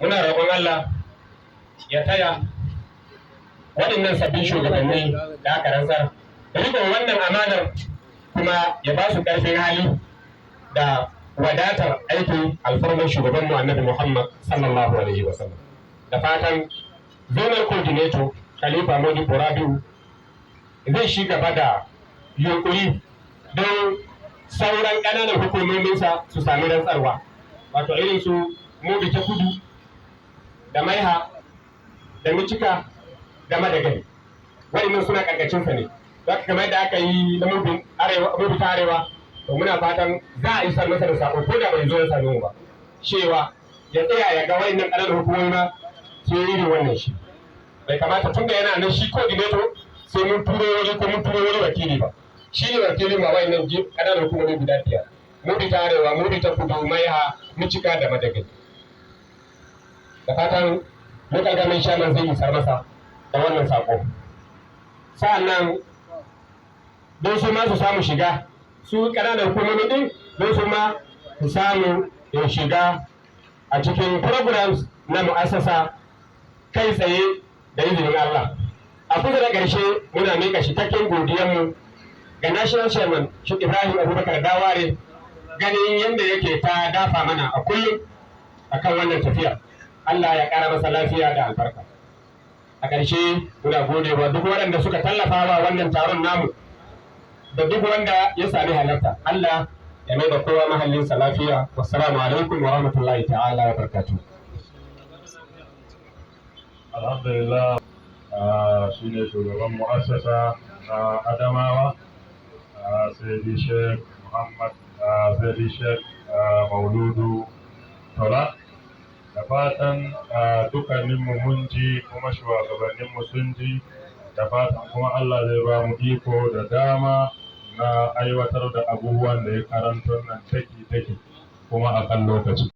muna roƙon Allah ya taya waɗannan sabbin shugabanni da aka rantsar rikon wannan amanar, kuma ya ba su ƙarfin hali da wadatar aikin alfarmar shugabanmu annabi Muhammad sallallahu alaihi wasallam. Da fatan zonal coordinator Khalifa Modibo Rabiu zai shi gaba da yunkuri don sauran ƙananan hukumominsa su sami rantsarwa, wato irin su Mubi ta Kudu da Maiha da Micika da Madagari. Waɗannan suna ƙarƙashinsa ne, za ka kamar da aka yi na Mubi ta Arewa, to muna fatan za a isar masa da sako ko da bai zo ya same mu ba, cewa ya tsaya ya ga waɗannan ƙananan hukumomi ma sun yi irin wannan shi. Bai kamata tun da yana nan shi coordinator sai mun turo wani ko mun turo wani wakili ba. Shi ne wakilin ma waɗannan ƙananan hukumomi guda biyar. Mubi ta Arewa, Mubi ta Kudu, Maiha, Micika da Madagari. Da fatan local government chairman zai isar masa da wannan sako. Sa'annan don su ma su samu shiga, su ƙananan hukumomi ɗin don su ma su samu shiga a cikin programs na mu'assasa kai tsaye da izinin Allah. A kusa da ƙarshe muna miƙa cikakken godiyanmu ga National Chairman Sheikh Ibrahim Abubakar Daware, ganin yadda yake ta dafa mana a kullum akan wannan tafiya. Allah ya ƙara masa lafiya da albarka. A ƙarshe muna godewa duk waɗanda suka tallafa wa wannan taron namu da duk wanda ya sami halarta. Allah ya mai da kowa mahallinsa lafiya. Wassalamu alaikum wa rahmatullahi ta'ala wa barakatuh. Alhamdulillah, shi ne shugaban mu'assasa na Adamawa, Sayyidi Sheikh Muhammad Sayyidi Sheikh Mauludu Tola. Da fatan dukkaninmu mun ji kuma shugabanninmu sun ji, da fatan kuma Allah zai ba mu iko da dama na aiwatar da abubuwan da ya karanto nan take kuma a kan lokaci.